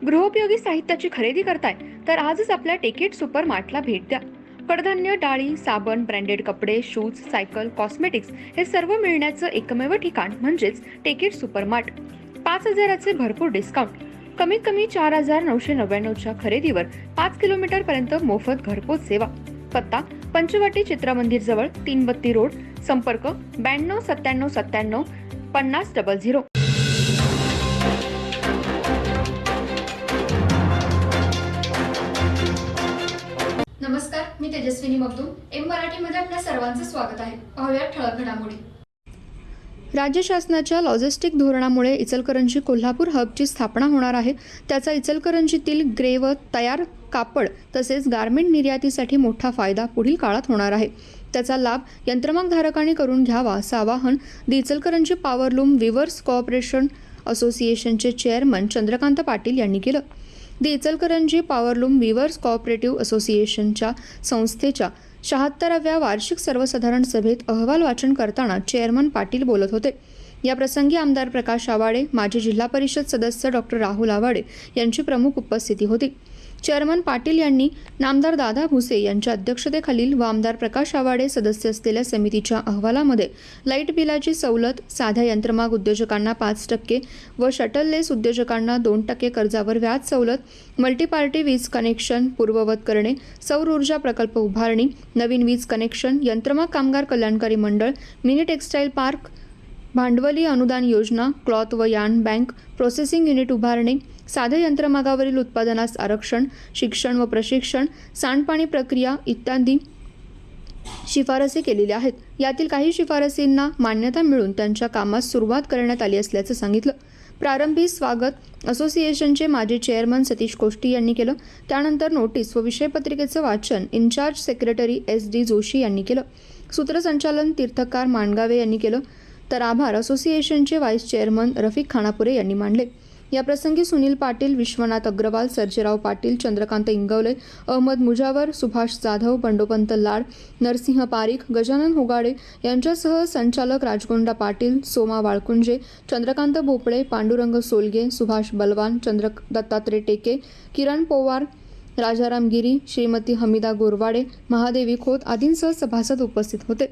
गृहोपयोगी साहित्याची खरेदी करताय तर आजच आपल्या टेकेट सुपर मार्टला भेट द्या. कडधान्य, डाळी, साबण, ब्रँडेड कपडे, शूज, सायकल, कॉस्मेटिक्स हे सर्व मिळण्याचं एकमेव ठिकाण म्हणजेच टेकेट सुपर मार्ट. 5,000चे भरपूर डिस्काउंट. कमीत कमी 4,999च्या खरेदीवर 5 किलोमीटर पर्यंत मोफत घरपोच सेवा. पत्ता पंचवटी चित्रमंदिर जवळ, 332 रोड. संपर्क 92 97 97 5000. नमस्कार, मी तेजस्विनी मगदूम. एम मराठीमध्ये आपल्या सर्वांचं स्वागत आहे. पाहूया ठळक घडामोडी. राज्य शासनाच्या लॉजिस्टिक धोरणामुळे इचलकरंजी कोल्हापूर हबची स्थापना होणार आहे. त्याचा इचलकरंजीतील ग्रे व तयार कापड तसेच गारमेंट निर्यातीसाठी मोठा फायदा पुढील काळात होणार आहे. त्याचा लाभ यंत्रमागधारकांनी करून घ्यावा असं आवाहन दी इचलकरंजी पॉवरलूम विवर्स कोऑपरेशन असोसिएशनचे चेअरमन चंद्रकांत पाटील यांनी केलं. दी इचलकरंजी पॉवरलूम विवर्स कोऑपरेटिव्ह असोसिएशनच्या संस्थेच्या 76व्या वार्षिक सर्वसाधारण सभेत अहवाल वाचन करताना चेअरमन पाटील बोलत होते. या प्रसंगी आमदार प्रकाश आवाडे, माजी जिल्हा परिषद सदस्य डॉक्टर राहुल आवाडे यांची प्रमुख उपस्थिती होती. चेअरमन पाटील यांनी नामदार दादा भुसे यांच्या अध्यक्षतेखालील व आमदार प्रकाश आवाडे सदस्य असलेल्या समितीच्या अहवालामध्ये लाईट बिलाची सवलत, साध्या यंत्रमाग उद्योजकांना 5% व शटललेस उद्योजकांना 2% कर्जावर व्याज सवलत, मल्टीपार्टी वीज कनेक्शन पूर्ववत करणे, सौर ऊर्जा प्रकल्प उभारणी, नवीन वीज कनेक्शन, यंत्रमाग कामगार कल्याणकारी मंडळ, मिनी टेक्स्टाईल पार्क, भांडवली अनुदान योजना, क्लॉथ व यार्न बँक, प्रोसेसिंग युनिट उभारणे, साध्या यंत्रमागावरील उत्पादनास आरक्षण, शिक्षण व प्रशिक्षण, सांडपाणी प्रक्रिया इत्यादी शिफारसी केलेल्या आहेत. यातील काही शिफारसींना मान्यता मिळून त्यांच्या कामास सुरुवात करण्यात आली असल्याचं सांगितलं. प्रारंभी स्वागत असोसिएशनचे माजी चेअरमन सतीश कोष्टी यांनी केलं. त्यानंतर नोटीस व विषयपत्रिकेचं वाचन इन्चार्ज सेक्रेटरी SD जोशी यांनी केलं. सूत्रसंचालन तीर्थकार मांडगावे यांनी केलं. तर आभार असोसिएशनचे व्हाईस चेअरमन रफिक खानापुरे यांनी मांडले. या प्रसंगी सुनील पाटील, विश्वनाथ अग्रवाल, सर्जेराव पाटील, चंद्रकांत इंगवले, अहमद मुजावर, सुभाष जाधव, बंडोपंत लाड, नरसिंह पारीख, गजानन होगाडे यांच्यासह संचालक राजगोंडा पाटील, सोमा वाळकुंजे, चंद्रकांत भोपळे, पांडुरंग सोलगे, सुभाष बलवान, दत्तात्रय टेके, किरण पोवार, राजाराम गिरी, श्रीमती हमीदा गोरवाडे, महादेवी खोत आदींसह सभासद उपस्थित होते.